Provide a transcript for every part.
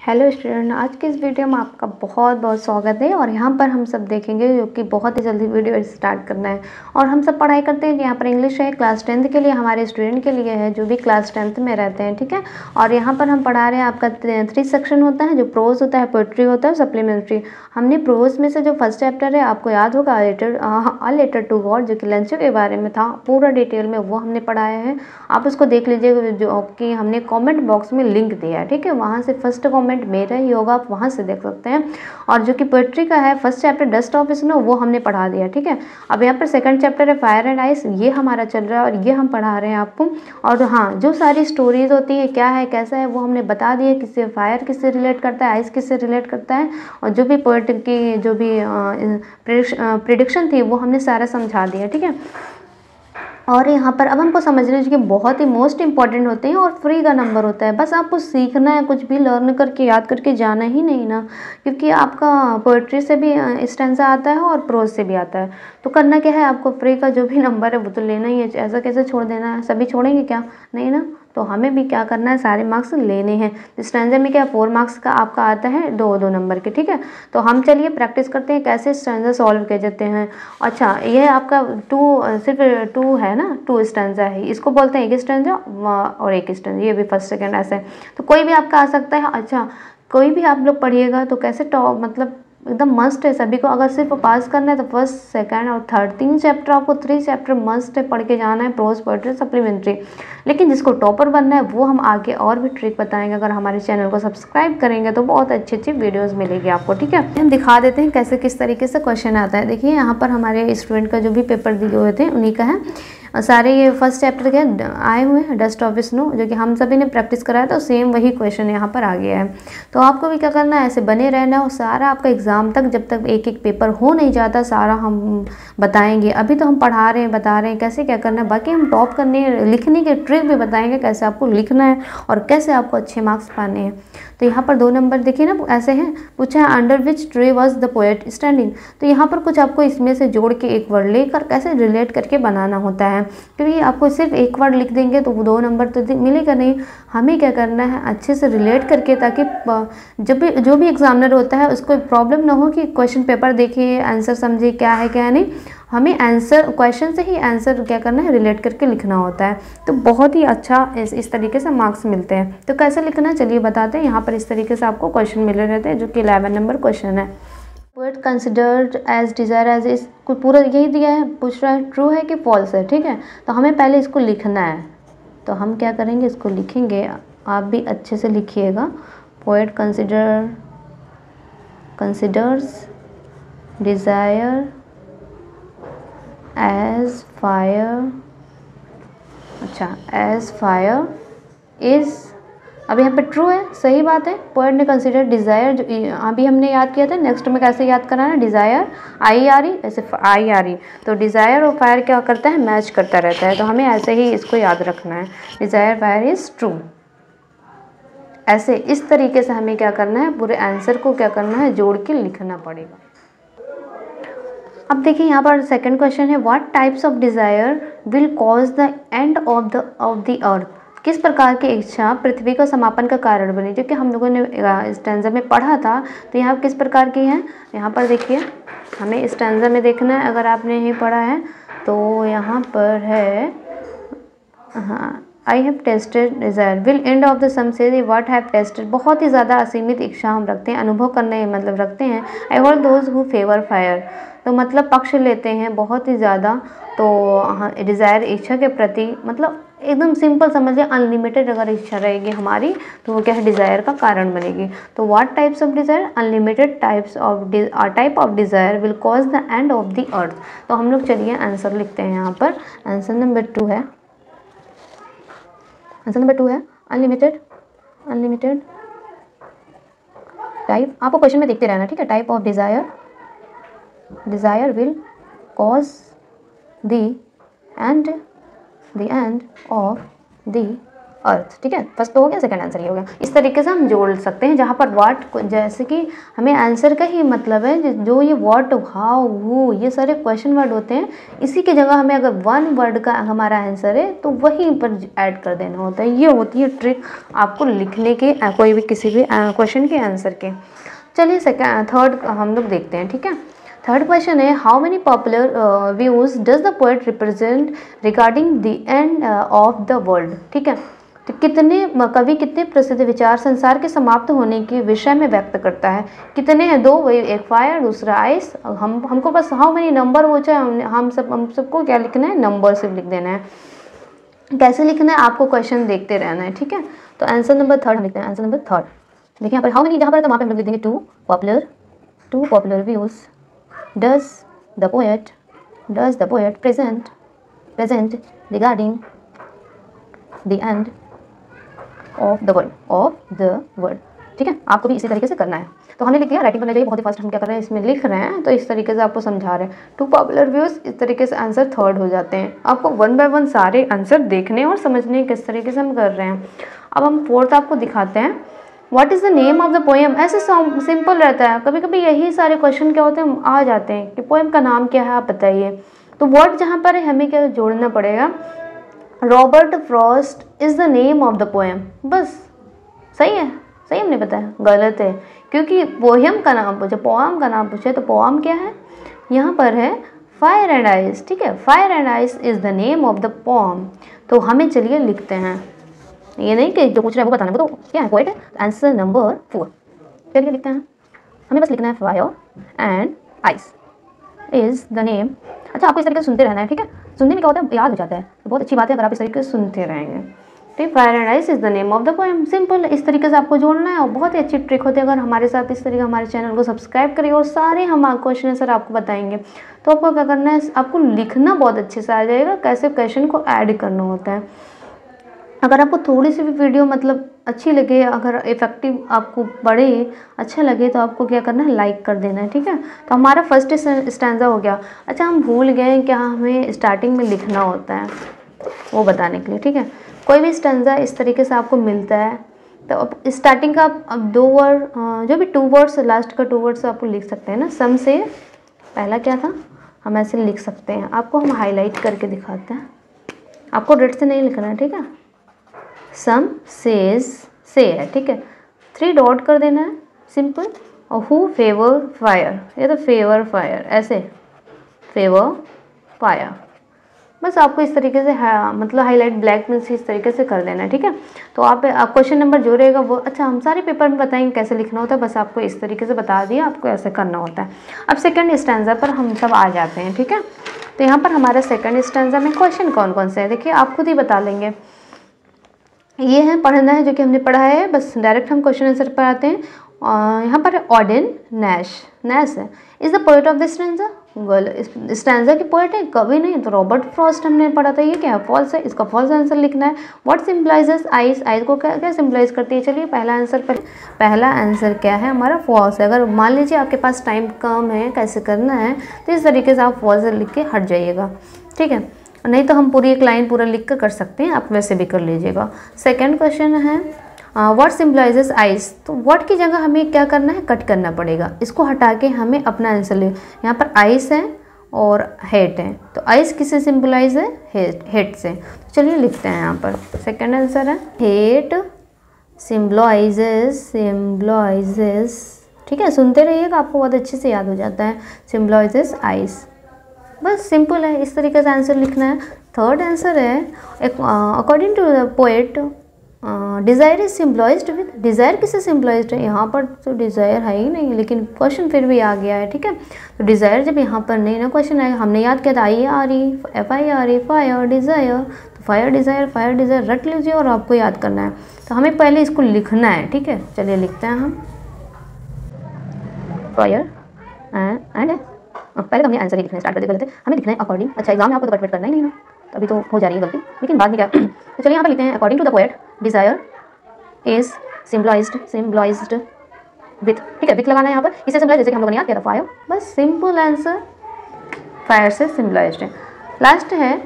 Hello student, आज की इस वीडियो में आपका बहुत बहुत स्वागत है। और यहाँ पर हम सब देखेंगे जो कि बहुत ही जल्दी वीडियो स्टार्ट करना है। और हम सब पढ़ाई करते हैं कि यहाँ पर इंग्लिश है क्लास 10th के लिए, हमारे स्टूडेंट के लिए है जो भी क्लास 10th में रहते हैं, ठीक है। और यहाँ पर हम पढ़ा रहे हैं, आपका 3 सेक्शन होता है, जो प्रोज होता है, पोएट्री होता है, सप्लीमेंट्री। हमने प्रोज में से जो फर्स्ट चैप्टर है, आपको याद होगा अ लेटर टू गॉड, जो कि लंच के बारे में था पूरा डिटेल में, वो हमने पढ़ाया है। आप उसको देख लीजिएगा, जो कि हमने कमेंट बॉक्स में लिंक दिया है, ठीक है। वहाँ से फर्स्ट कमेंट मेरा ही होगा, आप वहाँ से देख सकते हैं। और जो कि पोएट्री का है first chapter dust of snow, वो हमने पढ़ा दिया, ठीक है। अब यहाँ पर सेकंड चैप्टर है फायर एंड आइस, ये हमारा चल रहा है और ये हम पढ़ा रहे हैं आपको। और हाँ, जो सारी स्टोरीज होती है, क्या है कैसा है, वो हमने बता दिया। किससे फायर किससे रिलेट करता है, आइस किससे रिलेट करता है, और जो भी पोएट की जो भी प्रिडिक्शन थी वो हमने सारा समझा दिया, ठीक है। और यहाँ पर अब हमको समझना चाहिए कि बहुत ही मोस्ट इंपॉर्टेंट होते हैं और फ्री का नंबर होता है। बस आपको सीखना है, कुछ भी लर्न करके याद करके जाना ही नहीं ना, क्योंकि आपका पोएट्री से भी स्टैंजा आता है और प्रोज से भी आता है। तो करना क्या है, आपको फ्री का जो भी नंबर है वो तो लेना ही है। ऐसा कैसे छोड़ देना है, सभी छोड़ेंगे क्या, नहीं ना। तो हमें भी क्या करना है, सारे मार्क्स लेने हैं। स्टैंजा में क्या 4 मार्क्स का आपका आता है, 2-2 नंबर के, ठीक है। तो हम चलिए प्रैक्टिस करते हैं कैसे स्टैंजा सॉल्व किए जाते हैं। अच्छा, ये आपका सिर्फ 2 है ना, 2 स्टैंजा है, इसको बोलते हैं एक स्टैंजा और एक स्टैंजा, ये भी फर्स्ट सेकंड ऐसे है। तो कोई भी आपका आ सकता है। अच्छा, कोई भी आप लोग पढ़िएगा तो कैसे टॉप, मतलब एकदम मस्ट है सभी को। अगर सिर्फ पास करना है तो फर्स्ट सेकंड और थर्ड 3 चैप्टर, आपको 3 चैप्टर मस्ट है पढ़ के जाना है, प्रोज पोएट्री सप्लीमेंट्री। लेकिन जिसको टॉपर बनना है वो हम आगे और भी ट्रिक बताएंगे। अगर हमारे चैनल को सब्सक्राइब करेंगे तो बहुत अच्छी अच्छी वीडियोस मिलेगी आपको, ठीक है। हम दिखा देते हैं कैसे किस तरीके से क्वेश्चन आता है। देखिए यहाँ पर हमारे स्टूडेंट का जो भी पेपर दिए हुए थे उन्हीं का है। सारे ये फर्स्ट चैप्टर के आए हुए हैं, डस्ट ऑफ स्नो, जो कि हम सभी ने प्रैक्टिस कराया था, सेम वही क्वेश्चन यहाँ पर आ गया है। तो आपको भी क्या करना है, ऐसे बने रहना हो सारा आपका एग्ज़ाम तक, जब तक एक एक पेपर हो नहीं जाता सारा हम बताएंगे। अभी तो हम पढ़ा रहे हैं, बता रहे हैं कैसे क्या करना है, बाकी हम टॉप करने लिखने के ट्रिक भी बताएंगे, कैसे आपको लिखना है और कैसे आपको अच्छे मार्क्स पाने हैं। तो यहाँ पर 2 नंबर देखिए ना, ऐसे हैं, पूछा है under which tree was the poet standing. तो यहाँ पर कुछ आपको इसमें से जोड़ के एक वर्ड लेकर कैसे रिलेट करके बनाना होता है, क्योंकि आपको सिर्फ एक वर्ड लिख देंगे तो 2 नंबर तो मिलेगा नहीं। हमें क्या करना है, अच्छे से रिलेट करके, ताकि जब भी जो भी एग्जामिनर होता है उसको प्रॉब्लम ना हो कि क्वेश्चन पेपर देखिए आंसर समझे क्या है क्या नहीं। हमें आंसर क्वेश्चन से ही आंसर क्या करना है, रिलेट करके लिखना होता है। तो बहुत ही अच्छा इस तरीके से मार्क्स मिलते हैं। तो कैसे लिखना है चलिए बताते हैं। यहाँ पर इस तरीके से आपको क्वेश्चन मिले रहते हैं, जो कि 11 नंबर क्वेश्चन है। Poet considered as desire as, इसको पूरा यही दिया है, पूछ रहा है ट्रू है कि फॉल्स है, ठीक है। तो हमें पहले इसको लिखना है, तो हम क्या करेंगे, इसको लिखेंगे। आप भी अच्छे से लिखिएगा। Poet considers desire as fire, अच्छा एज फायर इज, अब यहाँ पे ट्रू है, सही बात है। पोएट ने कंसिडर डिज़ायर, जो अभी हमने याद किया था, नेक्स्ट में कैसे याद कराना, डिज़ायर IRE, ऐसे IRE। तो डिज़ायर और फायर क्या करता है, मैच करता रहता है। तो हमें ऐसे ही इसको याद रखना है, डिज़ायर फायर इज़ ट्रू। ऐसे इस तरीके से हमें क्या करना है, पूरे आंसर को क्या करना है, जोड़ के लिखना पड़ेगा। अब देखिए यहाँ पर सेकंड क्वेश्चन है, what types of desire will cause the end of the earth. किस प्रकार की इच्छा पृथ्वी का समापन का कारण बनी, जो कि हम लोगों ने स्टैंजा में पढ़ा था। तो यहाँ किस प्रकार की है, यहाँ पर देखिए हमें स्टैंजा में देखना है, अगर आपने यही पढ़ा है तो यहाँ पर है, हाँ, I have tasted desire will end of the some से व्हाट हैव टेस्टेड, बहुत ही ज़्यादा असीमित इच्छा हम रखते हैं, अनुभव करने मतलब रखते हैं। I hold those who favour fire, तो मतलब पक्ष लेते हैं बहुत ही ज़्यादा। तो डिज़ायर इच्छा के प्रति, मतलब एकदम सिंपल समझिए, अनलिमिटेड अगर इच्छा रहेगी हमारी तो वो क्या है, डिज़ायर का कारण बनेगी। तो what types of desire, unlimited type of desire will cause the end of the earth. तो हम लोग चलिए आंसर लिखते हैं। यहाँ पर आंसर नंबर 2 है, आंसर नंबर 2 है अनलिमिटेड टाइप। आपको क्वेश्चन में देखते रहना, ठीक है। Type of desire will cause the end of the earth. ठीक है, फर्स्ट तो हो गया, सेकंड आंसर ये हो गया। इस तरीके से हम जोड़ सकते हैं, जहाँ पर व्हाट, जैसे कि हमें आंसर का ही मतलब है, जो ये व्हाट, हाउ, हु, ये सारे क्वेश्चन वर्ड होते हैं, इसी की जगह हमें अगर वन वर्ड का हमारा आंसर है तो वहीं पर ऐड कर देना होता है। ये होती है ट्रिक आपको लिखने के, कोई भी किसी भी क्वेश्चन के आंसर के। चलिए थर्ड हम लोग देखते हैं। ठीक है, थर्ड क्वेश्चन है, how many popular views does the poet represent regarding the end of the world. ठीक है, तो कितने कवि कितने प्रसिद्ध विचार संसार के समाप्त होने के विषय में व्यक्त करता है। कितने हैं? दो, एक फायर, दूसरा आइस। हमको बस हाउ मेनी नंबर हो चाहे, हम सबको क्या लिखना है, नंबर सिर्फ लिख देना है। कैसे लिखना है आपको क्वेश्चन देखते रहना है। ठीक है, तो आंसर नंबर थर्ड हम लिखते हैं। आंसर नंबर थर्ड देखिए यहाँ पर हाउ मेनी, जहाँ पर तो वहाँ पे हम लोग लिख देंगे two popular views does the poet present regarding the end of the world. ठीक है, आपको भी इसी तरीके से करना है। तो हमने लिख दिया, राइटिंग करना चाहिए बहुत ही फास्ट। हम क्या कर रहे हैं, इसमें लिख रहे हैं, तो इस तरीके से आपको समझा रहे हैं। टू पॉपुलर व्यूज, इस तरीके से आंसर थर्ड हो जाते हैं। आपको वन बाय वन सारे आंसर देखने और समझने किस तरीके से हम कर रहे हैं। अब हम फोर्थ आपको दिखाते हैं, what is the name of the poem. ऐसे सिंपल रहता है, कभी कभी यही सारे क्वेश्चन क्या होते हैं, आ जाते हैं कि पोएम का नाम क्या है, आप बताइए। तो वर्ड जहाँ पर है हमें क्या जोड़ना पड़ेगा, Robert Frost is the name of the poem. बस सही है, सही हमने बताया, गलत है, क्योंकि पोएम का नाम पूछे, पोएम का नाम पूछे, तो पोएम क्या है, यहाँ पर है फायर एंड आइस। ठीक है, fire and ice is the name of the poem. तो हमें चलिए लिखते हैं, ये नहीं कि जो पूछ रहे हैं वो बताना, वो तो क्या है, पोएट है। आंसर नंबर 4 चलिए लिखते हैं, हमें बस लिखना है fire and ice is the name. अच्छा, आपको इस तरीके से सुनते रहना है। ठीक है, सुनने में क्या होता है, याद हो जाता है, तो बहुत अच्छी बात है अगर आप इस तरीके से सुनते रहेंगे। ठीक, fire and ice is the name of the poem. Simple, इस तरीके से आपको जोड़ना है और बहुत ही अच्छी ट्रिक होती है। अगर हमारे साथ इस तरीके हमारे चैनल को सब्सक्राइब करिए और सारे हम क्वेश्चन आंसर आपको बताएंगे, तो आपको क्या करना है, आपको लिखना बहुत अच्छे से आ जाएगा, कैसे क्वेश्चन को ऐड करना होता है। अगर आपको थोड़ी सी भी वीडियो मतलब अच्छी लगे, अगर इफेक्टिव आपको बढ़े, अच्छा लगे, तो आपको क्या करना है, लाइक कर देना है। ठीक है, तो हमारा फर्स्ट स्टैंजा हो गया। अच्छा, हम भूल गए क्या हमें स्टार्टिंग में लिखना होता है, वो बताने के लिए। ठीक है, कोई भी स्टैंजा इस तरीके से आपको मिलता है, तो अब स्टार्टिंग का अब दो वर्ड, जो भी 2 वर्ड्स, लास्ट का 2 वर्ड्स आपको लिख सकते हैं ना। सम से पहला क्या था, हम ऐसे लिख सकते हैं। आपको हम हाईलाइट करके दिखाते हैं, आपको रेड से नहीं लिखना है। ठीक है, सम सेज से है। ठीक है, 3 डॉट कर देना है, सिंपल। और हु फेवर फायर, ये तो फेवर फायर, ऐसे फेवर फायर, बस आपको इस तरीके से मतलब हाईलाइट ब्लैक में से इस तरीके से कर देना है। ठीक है, तो आप क्वेश्चन नंबर जो रहेगा वो, अच्छा हम सारे पेपर में बताएंगे कैसे लिखना होता है, बस आपको इस तरीके से बता दिया, आपको ऐसे करना होता है। अब सेकंड स्टैंजा पर हम सब आ जाते हैं। ठीक है, तो यहाँ पर हमारा सेकंड स्टैंजा में क्वेश्चन कौन कौन से हैं, देखिए आप खुद ही बता लेंगे। ये है पढ़ना है, जो कि हमने पढ़ा है, बस डायरेक्ट हम क्वेश्चन आंसर पर आते हैं। यहाँ पर ऑडेन नैश है, is the poet of the stanza. Stanza की पोएट है, कभी नहीं, तो रॉबर्ट फ्रॉस्ट हमने पढ़ा था। ये क्या है, फॉल्स है, इसका फॉल्स आंसर लिखना है। व्हाट सिम्बलाइजेस आइस, आइस को क्या सिम्बलाइज करती है। चलिए पहला आंसर क्या है हमारा, फॉल्स है। अगर मान लीजिए आपके पास टाइम कम है, कैसे करना है, तो इस तरीके से आप फॉल्स लिख के हट जाइएगा। ठीक है, नहीं तो हम पूरी एक लाइन पूरा लिख कर सकते हैं, आप वैसे भी कर लीजिएगा। सेकंड क्वेश्चन है व्हाट सिम्बलाइजेस आइस, तो व्हाट की जगह हमें क्या करना है, कट करना पड़ेगा, इसको हटा के हमें अपना आंसर ले। यहाँ पर आइस है और हेट है, तो आइस किससे सिम्बलाइज है, हेट से। तो चलिए लिखते हैं यहाँ पर, सेकंड आंसर है हेट सिम्बलाइजेस। ठीक है, सुनते रहिएगा, आपको बहुत अच्छे से याद हो जाता है। सिम्बलाइजेस आइस, बस सिंपल है, इस तरीके से आंसर लिखना है। थर्ड आंसर है according to the poet desire is symbolised with. Desire किससे सिम्बलाइज्ड है, यहाँ पर तो डिज़ायर है ही नहीं, लेकिन क्वेश्चन फिर भी आ गया है। ठीक है, तो डिज़ायर जब यहाँ पर नहीं ना क्वेश्चन आएगा, हमने याद किया था IRE FIRE फायर डिज़ायर, तो फायर डिज़ायर रट लीजिए और आपको याद करना है। तो हमें पहले इसको लिखना है। ठीक है, चलिए लिखते हैं हम फायर एंड पहले तो हमने आंसर ही लिखना स्टार्ट कर दिया, गलत है, हमें लिखना है अकॉर्डिंग। अच्छा, एग्जाम में आपको तो कट करना ही नहीं ना, तो अभी तो हो जा रही है गलती, लेकिन बाद में क्या तो चलिए यहाँ पर लिखते हैं according to the poet desire is symbolised with. ठीक है, विथ लगाना है यहाँ पर, इससे सिम्बलाइज, जैसे कि हम लोगों ने याद किया था फायर, बस सिंपल आंसर फायर से सिम्बलाइज्ड है। लास्ट है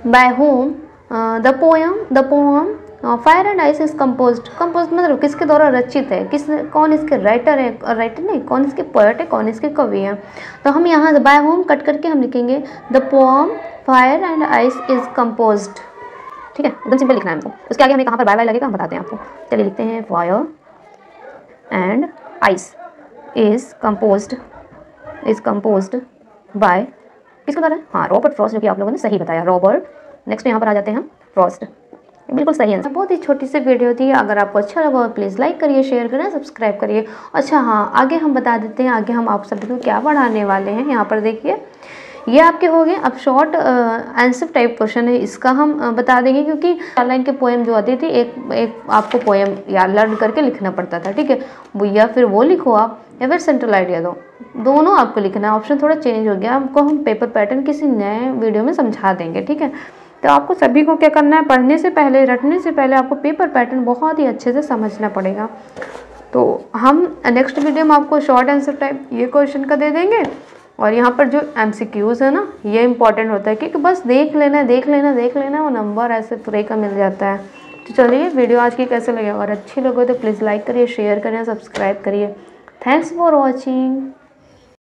by whom the poem fire and ice is composed मतलब किसके द्वारा रचित है, कौन इसके राइटर है, राइटर नहीं, कौन इसके पोएट है, कौन इसके कवि हैं। तो हम यहाँ बाय होम कट करके हम लिखेंगे the poem fire and ice is composed. ठीक है, एकदम सिंपल लिखना है हमको। उसके आगे हमें कहाँ पर बाय लगेगा हम बताते हैं आपको। चलिए लिखते हैं fire and ice is composed bye, किसको बता रहे हैं, हाँ रॉबर्ट फ्रॉस्ट, जो कि आप लोगों ने सही बताया, रॉबर्ट। नेक्स्ट यहाँ पर आ जाते हैं हम फ्रॉस्ट, बिल्कुल सही आंसर। बहुत ही छोटी सी वीडियो थी, अगर आपको अच्छा लगा हो प्लीज़ लाइक करिए, शेयर करें, सब्सक्राइब करिए। अच्छा हाँ, आगे हम बता देते हैं, आगे हम आप सभी को क्या पढ़ाने वाले हैं। यहाँ पर देखिए ये आपके हो गए। अब शॉर्ट आंसर टाइप क्वेश्चन है, इसका हम बता देंगे, क्योंकि 4 लाइन के पोएम जो आती थी, एक आपको पोएम याद लर्न करके लिखना पड़ता था। ठीक है, वो या फिर वो लिखो आप, या फिर सेंट्रल आइडिया दो, दोनों आपको लिखना है। ऑप्शन थोड़ा चेंज हो गया, आपको हम पेपर पैटर्न किसी नए वीडियो में समझा देंगे। ठीक है, तो आपको सभी को क्या करना है, पढ़ने से पहले, रटने से पहले आपको पेपर पैटर्न बहुत ही अच्छे से समझना पड़ेगा। तो हम नेक्स्ट वीडियो में आपको शॉर्ट आंसर टाइप ये क्वेश्चन का दे देंगे, और यहाँ पर जो MCQs है ना, ये इंपॉर्टेंट होता है, क्योंकि बस देख लेना वो नंबर ऐसे पूरे का मिल जाता है। तो चलिए वीडियो आज की कैसे लगे, अगर अच्छी लगे तो प्लीज़ लाइक करिए, शेयर करिए, सब्सक्राइब करिए। Thanks for watching.